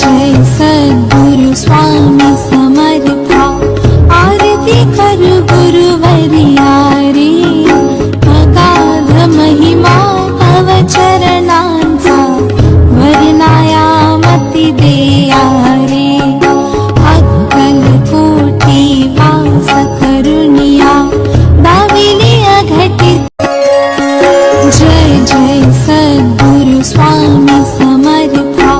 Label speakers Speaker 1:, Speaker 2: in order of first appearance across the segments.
Speaker 1: जय सद्गुरु स्वामी समर्था, आरती करू गुरुवर्या रे। अगाध महिमा तव चरणांचा, वर्णाया मती देया रे। अक्कल कोटी वास करुणिया, दाविली अघटित। जय जय सद्गुरु स्वामी समर्था,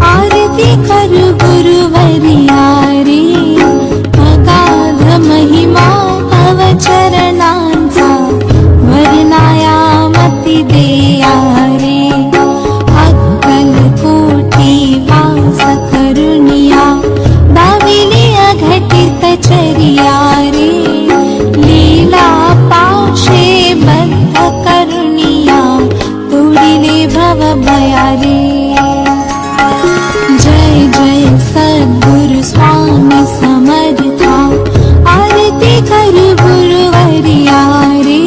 Speaker 1: आरती करू गुरुवर्या रे। अगाध महिमा तव चरणांचा, वर्णाया मती देया रे। अक्कल कोटी वास करुणिया, दाविली अघटित चरिया रे। लीला पाशे बद्ध करुणिया, तोडिले भव भया रे। जय जय सद्गुरु स्वामी समर्था, आरती करू गुरुवर्या रे।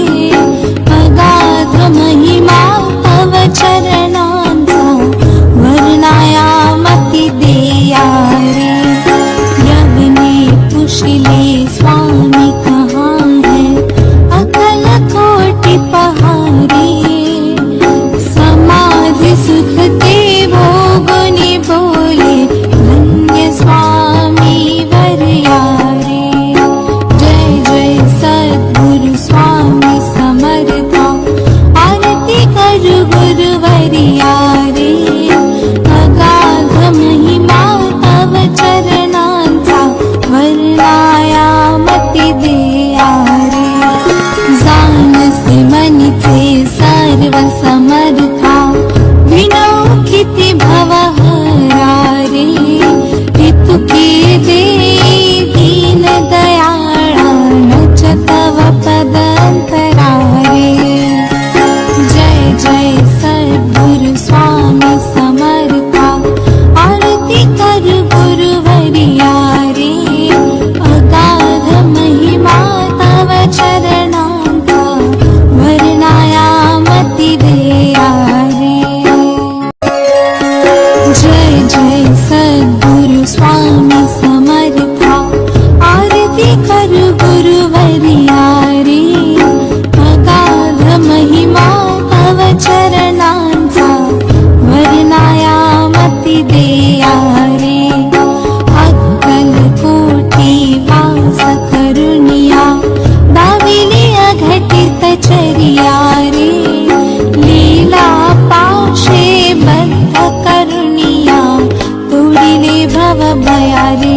Speaker 1: अगाध महिमा तव चरणांचा, वर्णाया मती देया रे। यवने पुशिले स्वामी कहाँ है, अकल कोटि पहारे। समाधि सुख ते भोगुनि बोले, धन्य स्वामी वर्या रे। जय जय सद्गुरु स्वामी समर्था, आरती करू गुरुवर्या रे। अगाध महिमा तव चरणांचा, वर्णाया मती देया रे। जाणसे मनीचे सर्व समर्था, विनौ किती भवहरा रे। ऋतुके दे दीन दयाळा, नच तव पदंतरा रे। जय जय सद्गुरु स्वामी समर्था, आरती करू गुरुवर्या रे। अगाध महिमा तव चरणांचा, वर्णाया मती देया रे। जय जय सद्गुरु स्वामी समर्था, आरती करू गुरुवर्या रे। अगाध महिमा तव चरणांचा, वर्णाया मती देया रे। अक्कल कोटी वास करुणिया, दाविली अघटित चरिया रे। लीला पाशे बद्ध करुणिया, तोडिले भव भया रे।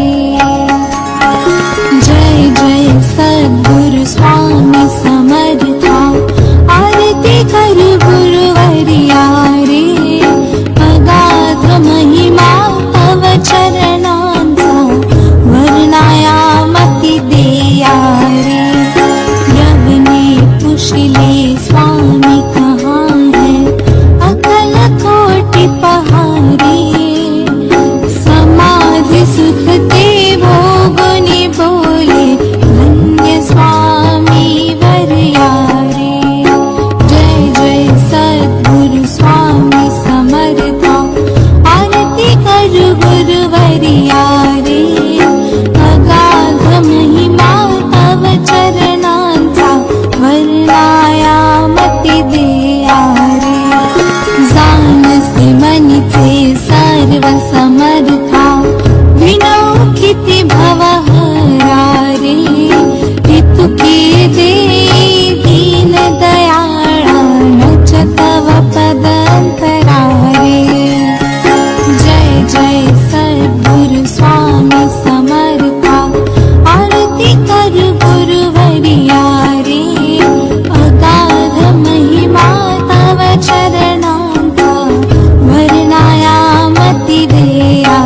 Speaker 1: जय जय सद्गुरु स्वामी समर्था, आरती करू गुरुवर्या रे। अगाध महिमा तव चरणांचा, वर्णाया मती देया रे। यवने पुशिले स्वामी कहाँ है, अकल कोटि पहारे। समाधि सुख ते भोगुनि बोले, धन्य स्वामी वर्या रे। जय जय सद्गुरु स्वामी समर्था, आरती करू गुरुवर्या रे। अगाध महिमा तव चरणांचा, वर्णाया मती देया रे। जाणसे मनीचे सर्व समर्था, विनौ किती भवहरा रे। ऋतुके दे दीन दयाळा, नच तव पदंतरा रे। जय जय सद्गुरु स्वामी समर्था, आरती करू गुरुवर्या रे। अगाध महिमा तव चरणांचा, वर्णाया मती देया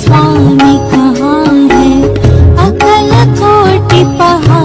Speaker 1: स्वामी कहाँ है, अकल कोटि पहाड़